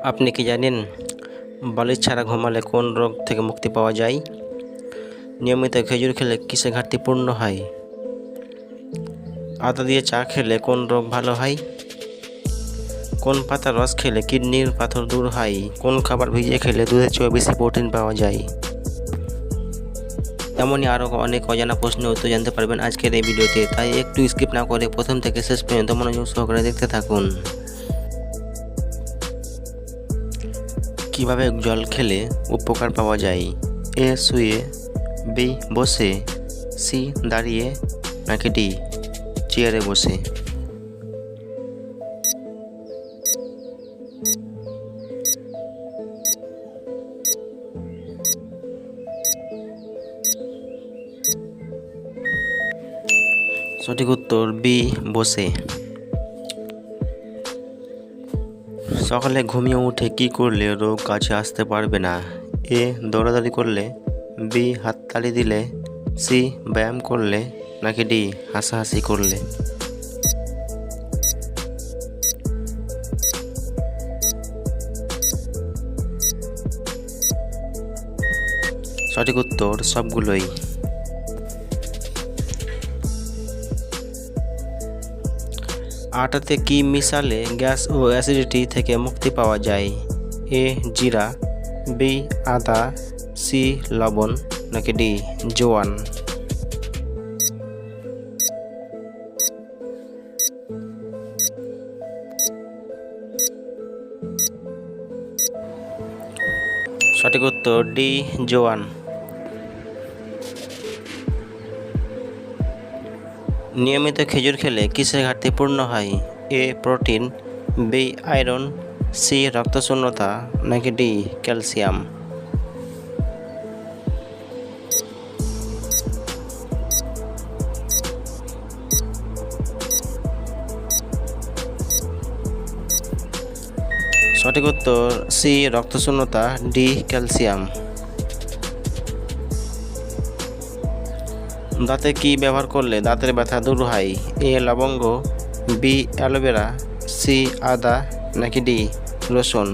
আপনি কি জানেন বালিশ ছাড়া ঘুমালে কোন রোগ থেকে মুক্তি পাওয়া যায়? নিয়মিত খেজুর খেলে কিসের ঘাটতি পূর্ণ হয়? আদা দিয়ে চা খেলে কোন রোগ ভালো হয়? কোন পাতার রস খেলে কিডনির পাথর দূর হয়? কোন খাবার ভিজিয়ে খেলে দুধের চেয়ে বেশি প্রোটিন পাওয়া যায়? এমনই আরও অনেক অজানা প্রশ্নের উত্তর জানতে পারবেন আজকের এই ভিডিওতে, তাই একটু স্কিপ না করে প্রথম থেকে শেষ পর্যন্ত মনোযোগ সহকারে দেখতে থাকুন। কিভাবে জল খেলে উপকার পাওয়া যায়? এ শুয়ে, বি বসে, সি দাঁড়িয়ে, নাকি ডি চেয়ারে বসে? সঠিক উত্তর বি বসে। সকালে ঘুমিয়ে উঠে কি করলে রোগ কাছে আসতে পারবে না? এ দৌড়াদৌড়ি করলে, বি হাততালি দিলে, সি ব্যায়াম করলে, নাকি ডি হাসাহাসি করলে? সঠিক উত্তর সবগুলোই। আটাতে কি মিশালে গ্যাস ও অ্যাসিডিটি থেকে মুক্তি পাওয়া যায়? এ জিরা, বি আদা, সি লবণ, নাকি ডি জোয়ান? সঠিক উত্তর ডি জোয়ান। নিয়মিত খেজুর খেলে কিসের ঘাটতি পূর্ণ হয়? এ প্রোটিন, বি আয়রন, সি রক্তশূন্যতা, নাকি ডি ক্যালসিয়াম? সঠিক উত্তর সি রক্তশূন্যতা, ডি ক্যালসিয়াম। দাঁতে কি ব্যবহার করলে দাঁতের ব্যথা দূর হয়? এ লবঙ্গ, বি অ্যালোভেরা, সি আদা, নাকি ডি রসুন?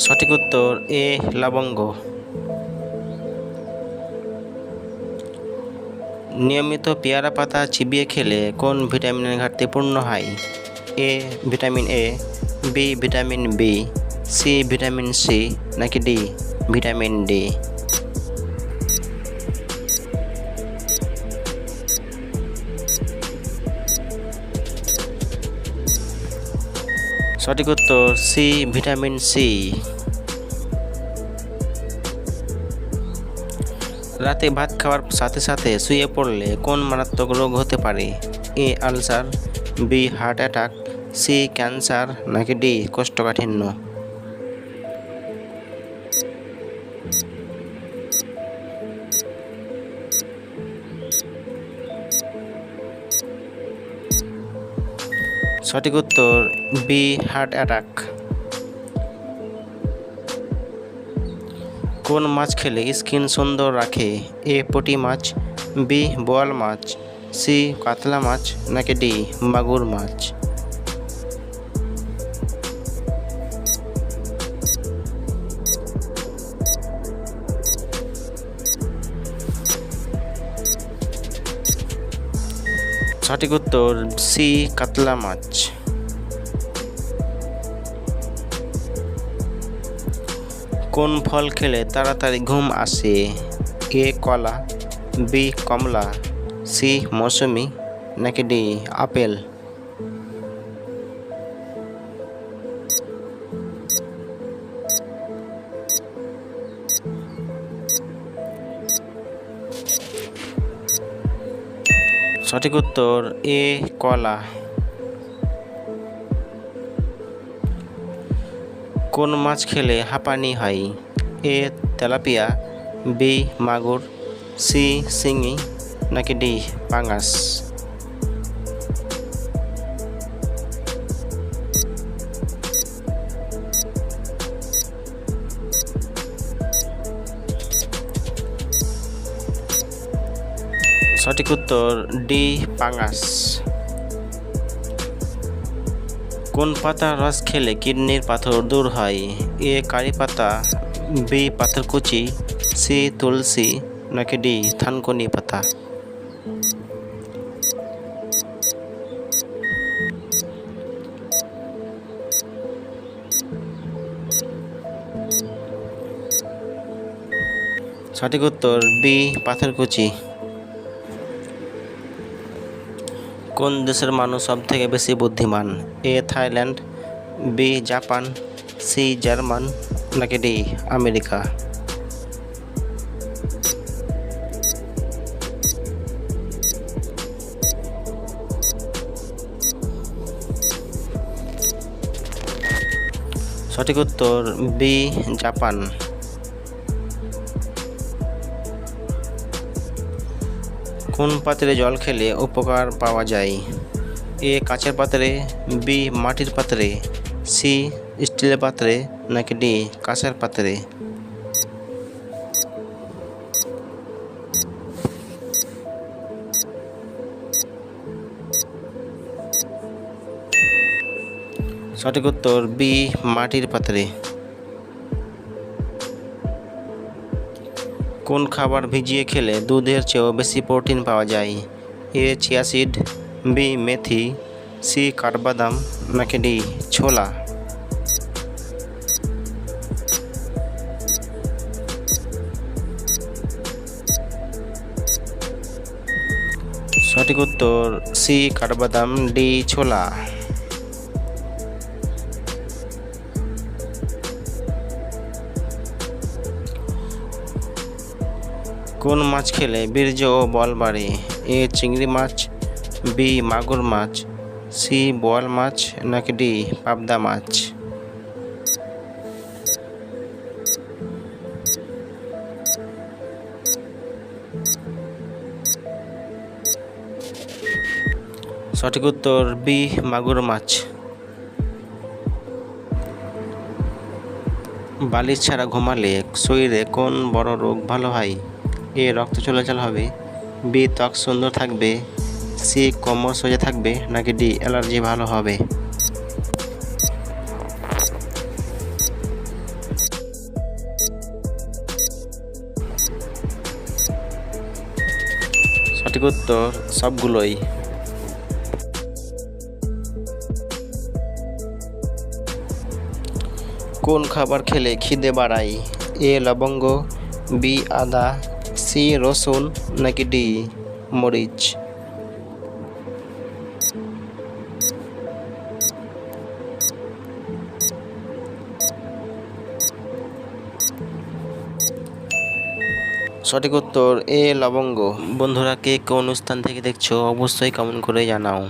সঠিক উত্তর এ লবঙ্গ। নিয়মিত পেয়ারা পাতা চিবিয়ে খেলে কোন ভিটামিনের ঘাটতি পূর্ণ হয়? A vitamin A, B vitamin B, C vitamin C, নাকি ডি ভিটামিন ডি? সঠিক উত্তর সি ভিটামিন সি। রাতে ভাত খাওয়ার সাথে সাথে শুয়ে পড়লে কোন মারাত্মক রোগ হতে পারে? A ulcer, B heart attack, C cancer, নাকি ডি কোষ্ঠকাঠিন্য? সঠিক উত্তর বি হার্ট অ্যাটাক। কোন মাছ খেলে স্কিন সুন্দর রাখে? এ পুঁটি মাছ, বি বোয়াল মাছ, সি কাতলা মাছ, নাকি ডি মাগুর মাছ? সঠিক উত্তর সি কাতলা মাছ। কোন ফল খেলে তাড়াতাড়ি ঘুম আসে? এ কলা, বি কমলা, সি মৌসুমি, নাকি ডি আপেল? সঠিক উত্তর এ কলা। কোন মাছ খেলে হাঁপানি হয়? এ তেলাপিয়া, বি মাগুর, সি শিঙি, নাকি ডি পাঙাশ? সঠিক উত্তর ডি পাঙ্গাস। কোন পাতার রস খেলে কিডনির পাথর দূর হয়? এ কারি পাতা, বি পাথরকুচি, সি তুলসী, নাকি ডি থানকুনি পাতা? সঠিক উত্তর বি পাথরকুচি। কোন দেশের মানুষ সবথেকে বেশি বুদ্ধিমান? A Thailand, B Japan, C German, নাকি ডি আমেরিকা? সঠিক উত্তর বি জাপান। কোন পাত্রে জল খেলে উপকার পাওয়া যায়? এ কাচের পাত্রে, বি মাটির পাত্রে, সি স্টিলের পাত্রে, নাকি ডি কাঁচের পাত্রে? সঠিক উত্তর বি মাটির পাত্রে। কোন খাবার ভিজিয়ে খেলে দুধের চেয়েও বেশি প্রোটিন পাওয়া যায়? এ চিয়া সিড, বি মেথি, সি কাঠবাদাম, নাকি ডি ছোলা? সঠিক উত্তর সি কাঠবাদাম, ডি ছোলা। কোন মাছ খেলে বীর্য ও বল বাড়ে? এ চিংড়ি মাছ, বি মাগুর মাছ, সি বোয়াল মাছ, নাকি ডি পাবদা মাছ? সঠিক উত্তর বি মাগুর মাছ। বালিশ ছাড়া ঘুমালে শরীরে কোন বড় রোগ ভালো হয়? এ রক্ত চলাচল হবে, বি ত্বক সুন্দর থাকবে, সি কোমর সোজা থাকবে, নাকি ডি অ্যালার্জি ভালো হবে? সঠিক উত্তর সবগুলোই। কোন খাবার খেলে খিদে বাড়ায়? এ লবঙ্গ, বি আদা, সি রসুন, নাকি ডি মরিচ? সঠিক উত্তর এ লবঙ্গ। বন্ধুরা, কে কোন স্থান থেকে দেখছো অবশ্যই কমেন্ট করে জানাও।